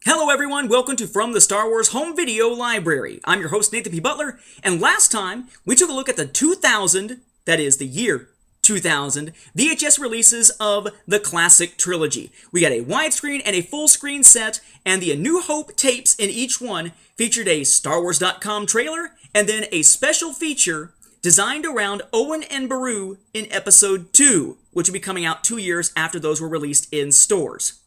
Hello everyone, welcome to From the Star Wars Home Video Library. I'm your host Nathan P. Butler, and last time we took a look at the 2000, that is the year 2000, VHS releases of the classic trilogy. We got a widescreen and a full screen set, and the A New Hope tapes in each one featured a StarWars.com trailer, and then a special feature designed around Owen and Beru in Episode 2, which will be coming out 2 years after those were released in stores.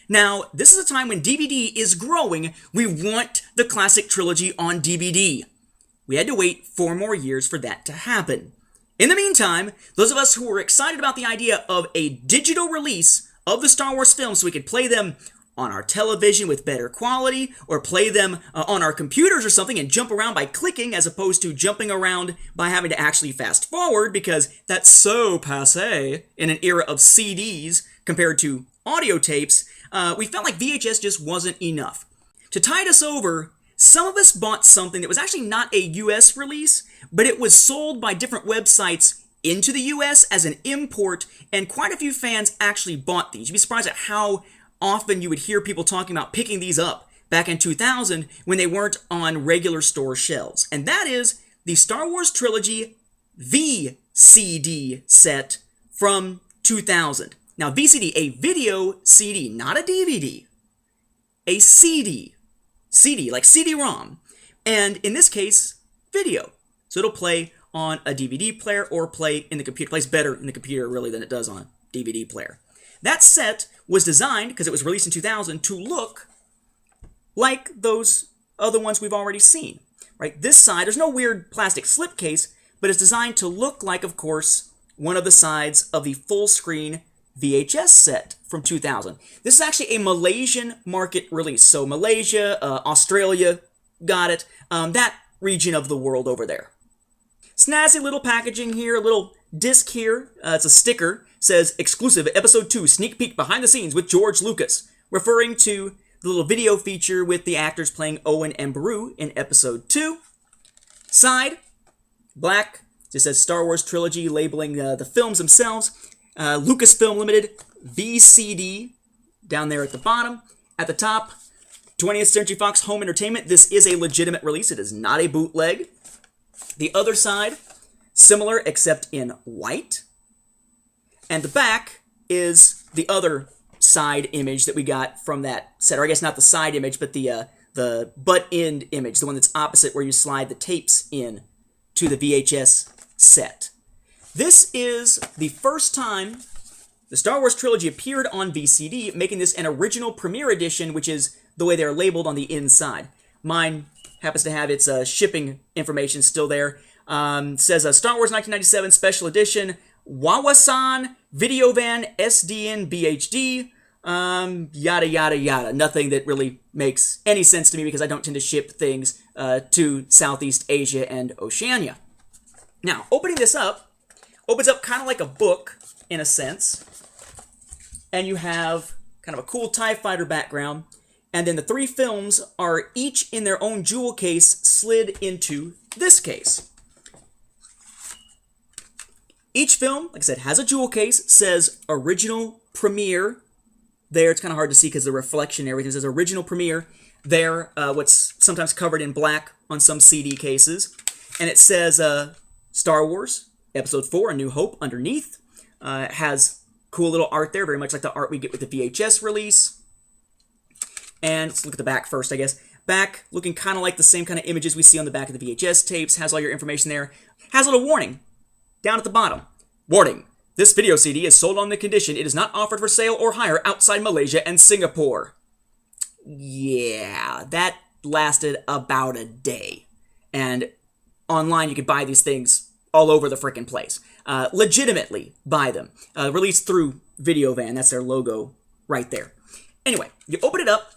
Now, this is a time when DVD is growing. We want the classic trilogy on DVD. We had to wait 4 more years for that to happen. In the meantime, those of us who were excited about the idea of a digital release of the Star Wars films so we could play them on our television with better quality, or play them on our computers or something and jump around by clicking as opposed to jumping around by having to actually fast forward, because that's so passé in an era of CDs compared to audio tapes, we felt like VHS just wasn't enough. To tide us over, some of us bought something that was actually not a US release, but it was sold by different websites into the US as an import, and quite a few fans actually bought these. You'd be surprised at how often you would hear people talking about picking these up back in 2000 when they weren't on regular store shelves. And that is the Star Wars Trilogy VCD set from 2000. Now, VCD, a video CD, not a DVD. A CD. CD, like CD-ROM. And in this case, video. So it'll play on a DVD player or play in the computer. It plays better in the computer, really, than it does on a DVD player. That set was designed, because it was released in 2000, to look like those other ones we've already seen. Right? This side, there's no weird plastic slipcase, but it's designed to look like, of course, one of the sides of the full-screen VHS set from 2000. This is actually a Malaysian market release. So Malaysia, Australia got it. That region of the world over there. Snazzy little packaging here, a little disc here. It's a sticker. Says, exclusive Episode 2 sneak peek behind the scenes with George Lucas, referring to the little video feature with the actors playing Owen and Beru in Episode 2. Side, black, just says Star Wars Trilogy, labeling the films themselves. Lucasfilm Limited, VCD, down there at the bottom. At the top, 20th Century Fox Home Entertainment. This is a legitimate release. It is not a bootleg. The other side, similar except in white. And the back is the other side image that we got from that set. Or I guess not the side image, but the butt end image, the one that's opposite where you slide the tapes in to the VHS set. This is the first time the Star Wars Trilogy appeared on VCD, making this an original premiere edition, which is the way they're labeled on the inside. Mine happens to have its shipping information still there. Says Star Wars 1997 Special Edition, Wawasan, Video Van, SDN, BHD, yada, yada, yada. Nothing that really makes any sense to me because I don't tend to ship things to Southeast Asia and Oceania. Now, opening this up, opens up kind of like a book, in a sense. And you have kind of a cool TIE Fighter background. And then the 3 films are each in their own jewel case slid into this case. Each film, like I said, has a jewel case, says original premiere. There, it's kind of hard to see because the reflection and everything says original premiere. There, what's sometimes covered in black on some CD cases. And it says Star Wars Episode 4, A New Hope, underneath. It has cool little art there, very much like the art we get with the VHS release. And let's look at the back first, I guess. Back, looking kind of like the same kind of images we see on the back of the VHS tapes. Has all your information there. Has a little warning down at the bottom. Warning. This video CD is sold on the condition it is not offered for sale or hire outside Malaysia and Singapore. Yeah, that lasted about a day. And online you could buy these things all over the frickin' place. Legitimately buy them. Released through Video Van. That's their logo right there. Anyway, you open it up,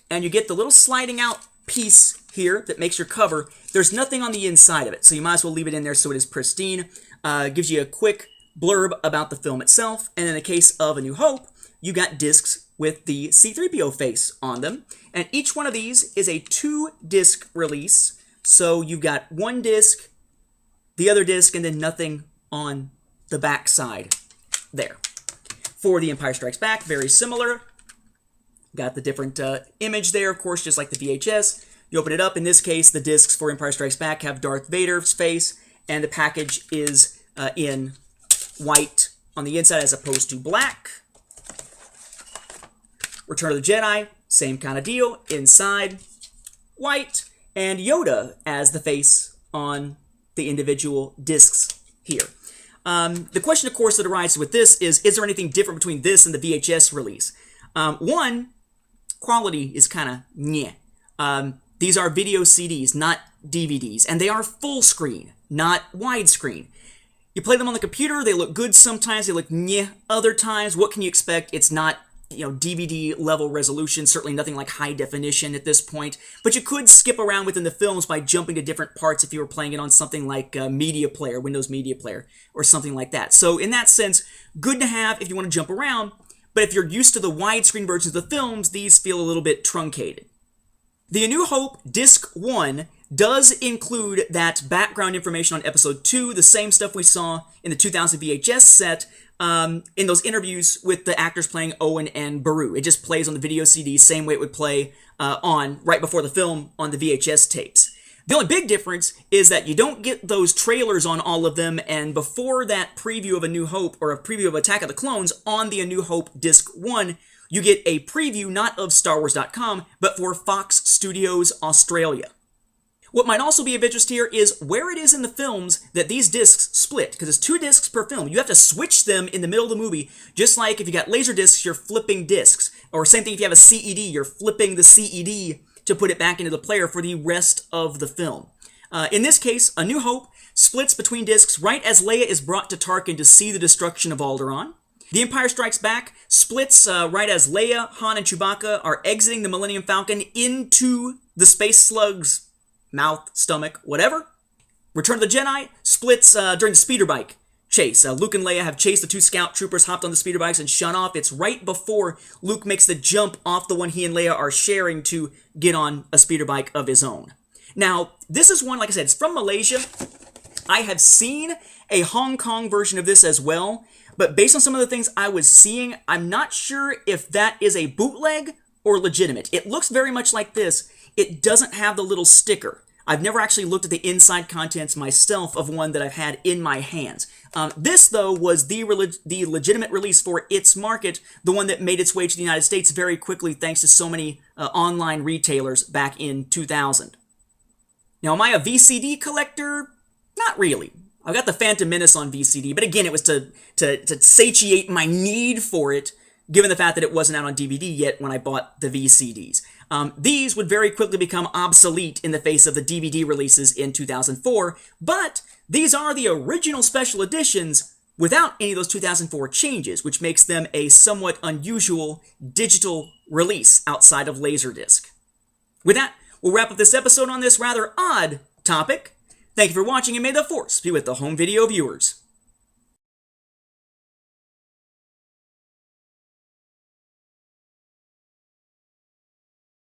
and you get the little sliding out piece here that makes your cover. There's nothing on the inside of it, so you might as well leave it in there so it is pristine. Gives you a quick blurb about the film itself. And in the case of A New Hope, you got discs with the C-3PO face on them. And each one of these is a 2-disc release. So you've got one disc, the other disc, and then nothing on the back side there. For The Empire Strikes Back, very similar. Got the different image there, of course, just like the VHS. You open it up. In this case, the discs for Empire Strikes Back have Darth Vader's face, and the package is in white on the inside as opposed to black. Return of the Jedi, same kind of deal. Inside, white, and Yoda as the face on the individual discs here. The question, of course, that arises with this is there anything different between this and the VHS release? One, quality is kind of meh. These are video CDs, not DVDs, and they are full screen, not widescreen. You play them on the computer, they look good sometimes, they look meh other times. What can you expect? It's not, DVD level resolution, certainly nothing like high definition at this point, but you could skip around within the films by jumping to different parts if you were playing it on something like Media Player, Windows Media Player, or something like that. So in that sense, good to have if you want to jump around, but if you're used to the widescreen versions of the films, these feel a little bit truncated. The A New Hope Disc 1 does include that background information on Episode 2, the same stuff we saw in the 2000 VHS set, in those interviews with the actors playing Owen and Beru. It just plays on the video CD, same way it would play on right before the film on the VHS tapes. The only big difference is that you don't get those trailers on all of them, and before that preview of A New Hope, or a preview of Attack of the Clones on the A New Hope Disc 1, you get a preview not of StarWars.com, but for Fox Studios Australia. What might also be of interest here is where it is in the films that these discs split, because it's 2 discs per film. You have to switch them in the middle of the movie, just like if you got laser discs, you're flipping discs. Or same thing if you have a CED, you're flipping the CED to put it back into the player for the rest of the film. In this case, A New Hope splits between discs right as Leia is brought to Tarkin to see the destruction of Alderaan. The Empire Strikes Back splits right as Leia, Han, and Chewbacca are exiting the Millennium Falcon into the space slug's mouth, stomach, whatever. Return of the Jedi splits during the speeder bike chase. Luke and Leia have chased the 2 scout troopers, hopped on the speeder bikes, and shun off. It's right before Luke makes the jump off the one he and Leia are sharing to get on a speeder bike of his own. Now, this is one, like I said, it's from Malaysia. I have seen a Hong Kong version of this as well, but based on some of the things I was seeing, I'm not sure if that is a bootleg or legitimate. It looks very much like this. It doesn't have the little sticker. I've never actually looked at the inside contents myself of one that I've had in my hands. This, though, was the legitimate release for its market, the one that made its way to the United States very quickly thanks to so many online retailers back in 2000. Now, am I a VCD collector? Not really. I've got the Phantom Menace on VCD, but again, it was to satiate my need for it, given the fact that it wasn't out on DVD yet when I bought the VCDs. These would very quickly become obsolete in the face of the DVD releases in 2004, but these are the original special editions without any of those 2004 changes, which makes them a somewhat unusual digital release outside of Laserdisc. With that, we'll wrap up this episode on this rather odd topic. Thank you for watching, and may the Force be with the home video viewers.